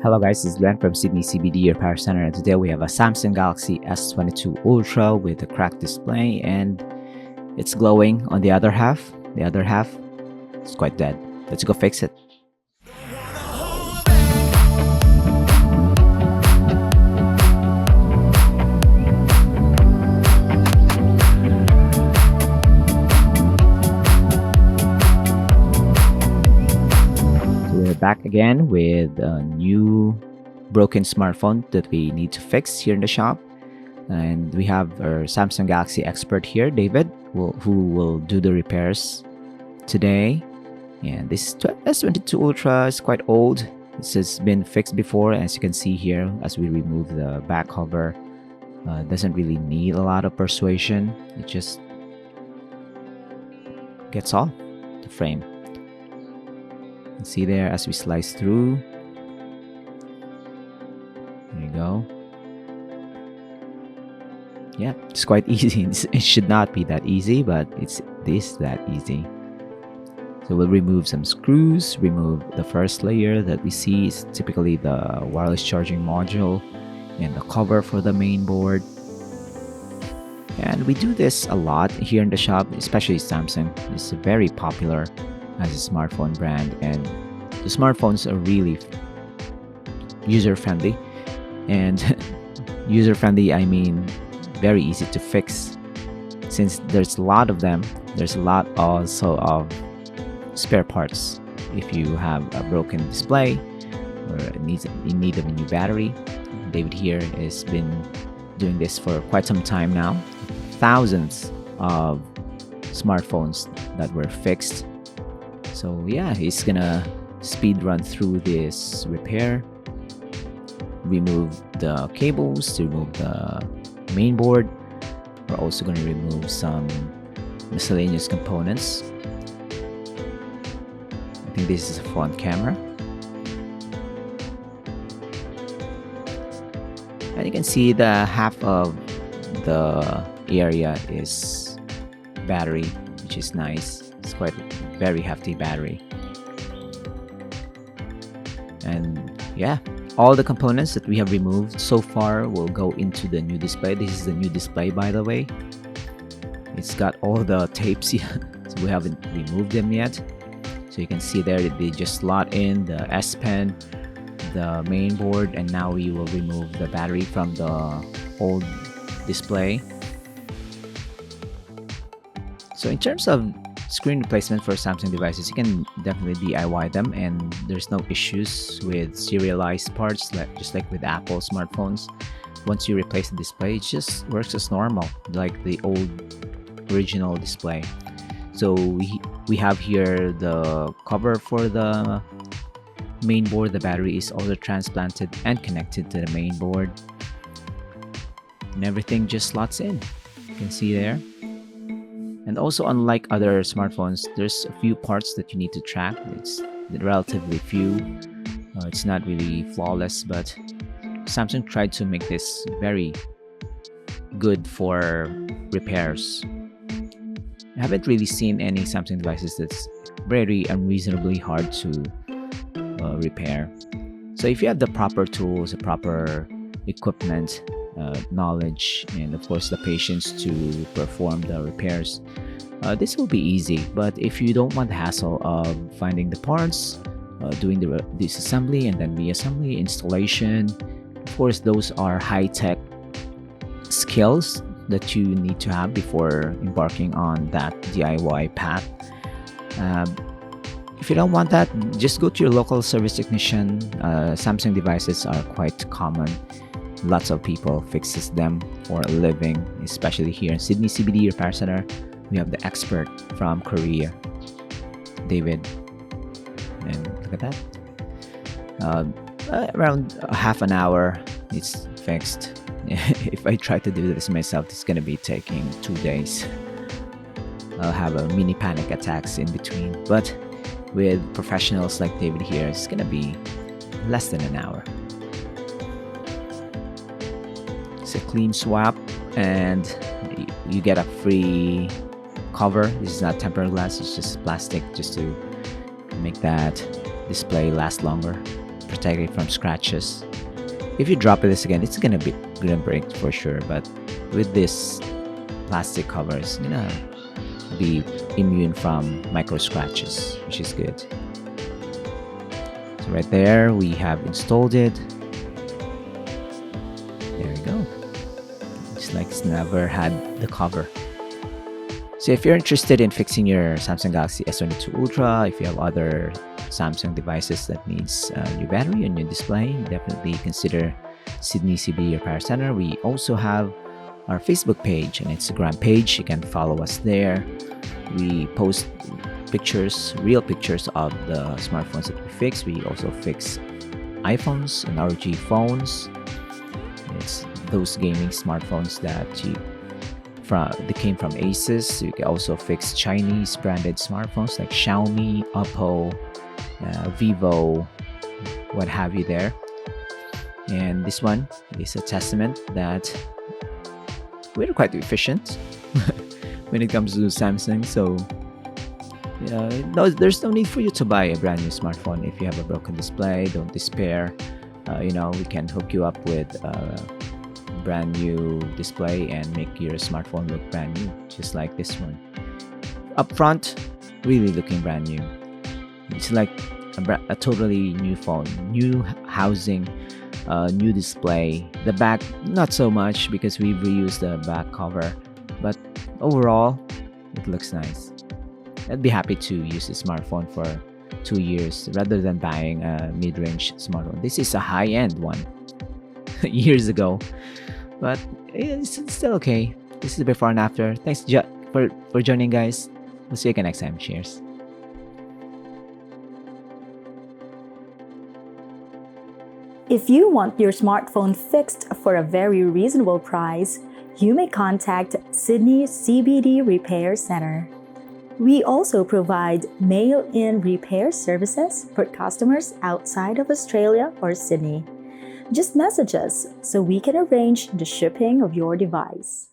Hello guys, this is Glenn from Sydney CBD Repair Centre, and today we have a Samsung Galaxy S22 Ultra with a cracked display, and it's glowing on the other half. The other half is quite dead. Let's go fix it. Back again with a new broken smartphone that we need to fix here in the shop, and we have our Samsung Galaxy expert here, David, who will do the repairs today. And this S22 Ultra is quite old. This has been fixed before, as you can see here. As we remove the back cover, doesn't really need a lot of persuasion. It just gets off the frame. See there as we slice through. There you go. Yeah, it's quite easy. It should not be that easy, but it is that easy. So we'll remove some screws, remove the first layer that we see is typically the wireless charging module and the cover for the main board. And we do this a lot here in the shop, especially Samsung. It's very popular as a smartphone brand, and the smartphones are really user-friendly. And user-friendly, I mean very easy to fix. Since there's a lot of them, there's a lot also of spare parts. If you have a broken display or in need of a new battery, David here has been doing this for quite some time now. Thousands of smartphones that were fixed. So yeah, he's gonna speed run through this repair, remove the cables, remove the main board. We're also gonna remove some miscellaneous components. I think this is a front camera. And you can see the half of the area is battery, which is nice. It's quite a very hefty battery. And yeah, all the components that we have removed so far will go into the new display. This is the new display, by the way. It's got all the tapes yet, so we haven't removed them yet. So you can see there that they just slot in the S Pen, the main board, and now we will remove the battery from the old display. So in terms of screen replacement for Samsung devices, you can definitely DIY them, and there's no issues with serialized parts, just like with Apple smartphones. Once you replace the display, it just works as normal, like the old original display. So we have here the cover for the main board. The battery is also transplanted and connected to the main board, and everything just slots in. You can see there. And also, unlike other smartphones, there's a few parts that you need to track. It's relatively few. It's not really flawless, but Samsung tried to make this very good for repairs. I haven't really seen any Samsung devices that's very unreasonably hard to repair. So if you have the proper tools, the proper equipment, knowledge, and of course the patience to perform the repairs, this will be easy. But if you don't want the hassle of finding the parts, doing the disassembly and then reassembly, installation, of course those are high-tech skills that you need to have before embarking on that DIY path. If you don't want that, just go to your local service technician. Samsung devices are quite common. Lots of people fixes them for a living, especially here in Sydney CBD Repair Centre. We have the expert from Korea, David. And look at that. Around half an hour, it's fixed. If I try to do this myself, it's going to be taking 2 days. I'll have a mini panic attacks in between. But with professionals like David here, it's going to be less than an hour. It's a clean swap, and you get a free cover. This is not tempered glass, it's just plastic, just to make that display last longer, protect it from scratches. If you drop this again, it's gonna break for sure. But with this plastic cover, it's gonna be immune from micro scratches, which is good. So right there, we have installed it. There we go. It's like it's never had the cover. So if you're interested in fixing your Samsung Galaxy S22 Ultra, if you have other Samsung devices that needs a new battery and new display, definitely consider Sydney CBD Repair Centre. We also have our Facebook page and Instagram page. You can follow us there. We post pictures, real pictures of the smartphones that we fix. We also fix iPhones and ROG phones. It's those gaming smartphones that came from Asus. You can also fix Chinese branded smartphones like Xiaomi, Oppo, Vivo, what have you there. And this one is a testament that we're quite efficient when it comes to Samsung. So there's no need for you to buy a brand new smartphone. If you have a broken display, don't despair. We can hook you up with a brand new display and make your smartphone look brand new, just like this one. Up front, really looking brand new. It's like a totally new phone, new housing, new display. The back, not so much because we've reused the back cover, but overall, it looks nice. I'd be happy to use the smartphone for 2 years rather than buying a mid-range smartphone. This is a high-end one years ago, but it's still okay. This is the before and after. Thanks for joining, guys. We'll see you again next time. Cheers. If you want your smartphone fixed for a very reasonable price, you may contact Sydney CBD Repair Centre. We also provide mail-in repair services for customers outside of Australia or Sydney. Just message us so we can arrange the shipping of your device.